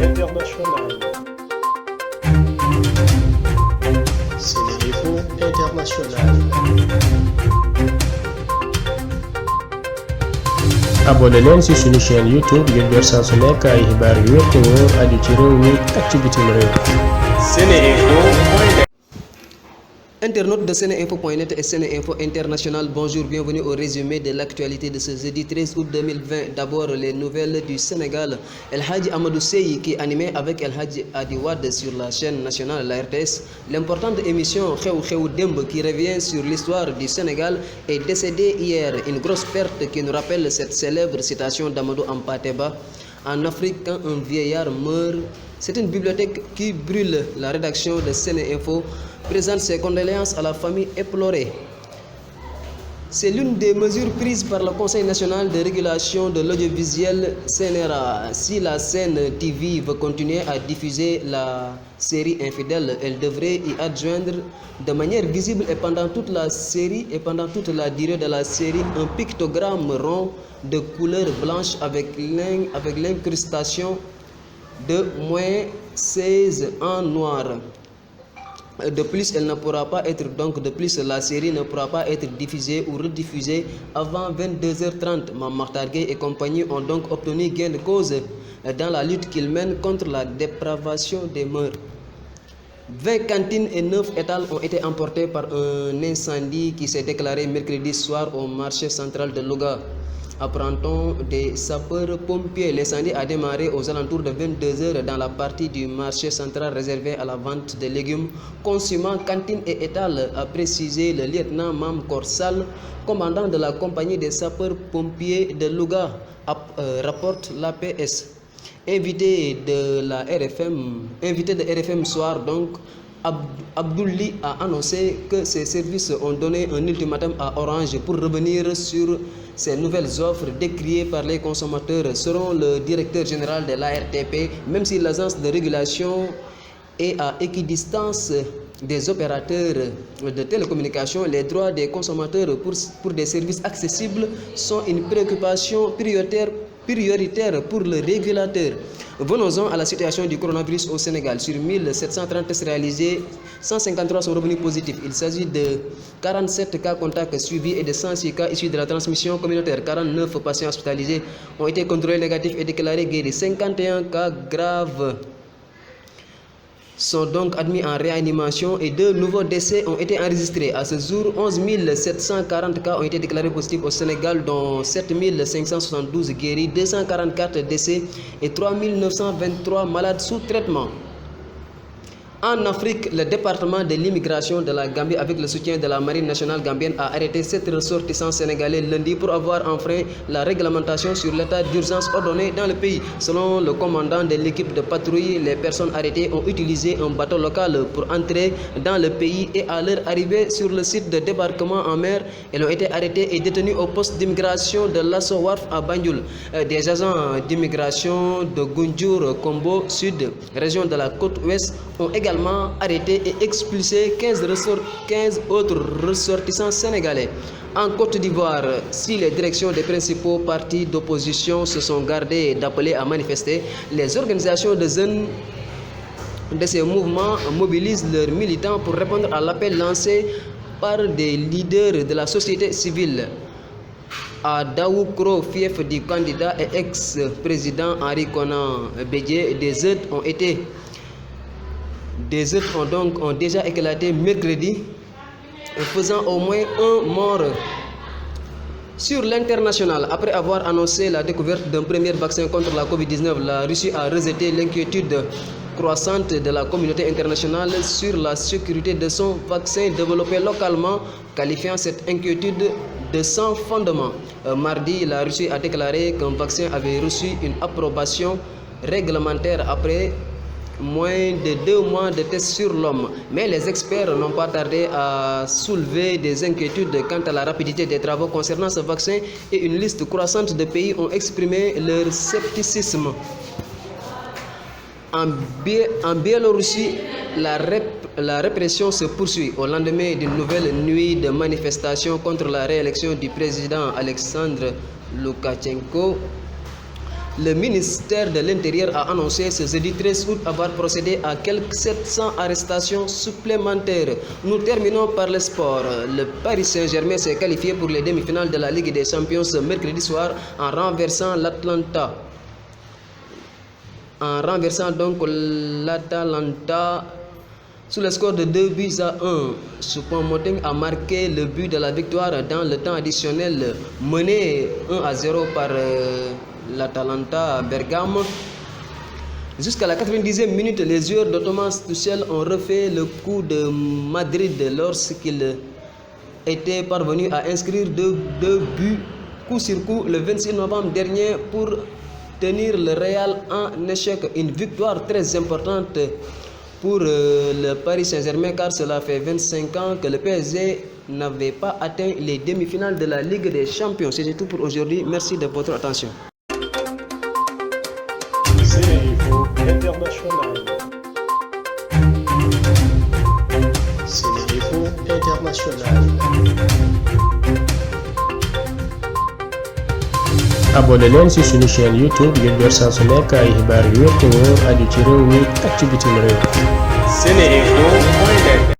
internationale. SeneInfo International. abonné leen ci suñu chaîne YouTube ngir jot saa su nekk ay xibaar yu wér te wóor aju ci réew mi ak ci bitim réew. SeneInfo. Internautes de SeneInfo.net et SeneInfo International, bonjour, bienvenue au résumé de l'actualité de ce jeudi 13 août 2020. D'abord, les nouvelles du Sénégal. El Hadji Amadou Sey qui animait avec El Hadji Adi Wade sur la chaîne nationale, la RTS. L'importante émission Xew Xew Demb qui revient sur l'histoire du Sénégal est décédée hier. Une grosse perte qui nous rappelle cette célèbre citation d'Amadou Hampâté-Bâ. En Afrique, quand un vieillard meurt, c'est une bibliothèque qui brûle. La rédaction de SeneInfo présente ses condoléances à la famille éplorée. C'est l'une des mesures prises par le Conseil national de régulation de l'audiovisuel CNRA. Si la Sen TV veut continuer à diffuser la série Infidèles, elle devrait y adjoindre de manière visible et pendant toute la série et pendant toute la durée de la série un pictogramme rond de couleur blanche avec l'incrustation de -16 en noir. De plus, la série ne pourra pas être diffusée ou rediffusée avant 22h30. Mame Mactar Gueye et compagnie ont donc obtenu gain de cause dans la lutte qu'ils mènent contre la dépravation des mœurs. 20 cantines et 9 étals ont été emportés par un incendie qui s'est déclaré mercredi soir au marché central de Louga. Apprend-on des sapeurs-pompiers, l'incendie a démarré aux alentours de 22h dans la partie du marché central réservée à la vente de légumes, consumant cantines et étals, a précisé le lieutenant Mame Cor Sall, commandant de la compagnie des sapeurs-pompiers de Louga, rapporte l'APS. Invité de RFM Soir donc, Abdouli a annoncé que ses services ont donné un ultimatum à Orange pour revenir sur ces nouvelles offres décriées par les consommateurs. Selon le directeur général de l'ARTP, même si l'agence de régulation est à équidistance des opérateurs de télécommunications, les droits des consommateurs pour des services accessibles sont une préoccupation prioritaire pour le régulateur. Venons-en à la situation du coronavirus au Sénégal. Sur 1730 tests réalisés, 153 sont revenus positifs. Il s'agit de 47 cas contacts suivis et de 106 cas issus de la transmission communautaire. 49 patients hospitalisés ont été contrôlés négatifs et déclarés guéris. 51 cas graves sont donc admis en réanimation et 2 nouveaux décès ont été enregistrés. À ce jour, 11 740 cas ont été déclarés positifs au Sénégal, dont 7 572 guéris, 244 décès et 3 923 malades sous traitement. En Afrique, le département de l'immigration de la Gambie, avec le soutien de la Marine nationale gambienne, a arrêté 7 ressortissants sénégalais lundi pour avoir enfreint la réglementation sur l'état d'urgence ordonné dans le pays. Selon le commandant de l'équipe de patrouille, les personnes arrêtées ont utilisé un bateau local pour entrer dans le pays et à leur arrivée sur le site de débarquement en mer, elles ont été arrêtées et détenues au poste d'immigration de Lasso Wharf à Banjul. Des agents d'immigration de Gunjur, Kombo Sud, région de la côte ouest, ont également arrêté et expulsé 15 autres ressortissants sénégalais. En Côte d'Ivoire, si les directions des principaux partis d'opposition se sont gardées d'appeler à manifester, les organisations de jeunes de ces mouvements mobilisent leurs militants pour répondre à l'appel lancé par des leaders de la société civile. À Daoukro, fief du candidat et ex-président Henri Konan Bédié, des œufs ont déjà éclaté mercredi, faisant au moins un mort. Sur l'international, après avoir annoncé la découverte d'un premier vaccin contre la Covid-19, la Russie a rejeté l'inquiétude croissante de la communauté internationale sur la sécurité de son vaccin développé localement, qualifiant cette inquiétude de sans fondement. Mardi, la Russie a déclaré qu'un vaccin avait reçu une approbation réglementaire après moins de 2 mois de tests sur l'homme. Mais les experts n'ont pas tardé à soulever des inquiétudes quant à la rapidité des travaux concernant ce vaccin et une liste croissante de pays ont exprimé leur scepticisme. En Biélorussie, la répression se poursuit au lendemain d'une nouvelle nuit de manifestations contre la réélection du président Alexandre Loukachenko. Le ministère de l'Intérieur a annoncé ce jeudi 13 août avoir procédé à quelques 700 arrestations supplémentaires. Nous terminons par le sport. Le Paris Saint-Germain s'est qualifié pour les demi-finales de la Ligue des Champions ce mercredi soir en renversant l'Atalanta. Sous le score de 2-1, Choupo-Moting a marqué le but de la victoire dans le temps additionnel, mené 1-0 par l'Atalanta Bergame. Jusqu'à la 90e minute, les joueurs de Thomas Tuchel ont refait le coup de Madrid lorsqu'il était parvenu à inscrire deux buts coup sur coup le 26 novembre dernier pour tenir le Real en échec. Une victoire très importante pour le Paris Saint-Germain car cela fait 25 ans que le PSG n'avait pas atteint les demi-finales de la Ligue des Champions. C'est tout pour aujourd'hui. Merci de votre attention. SeneInfo International. SeneInfo International. abonné leen ci suñu chaîne YouTube ngir jot saa su nekk ay xibaar yu wér te wóor aju ci réew mi ak ci bitim réew. SeneInfo.net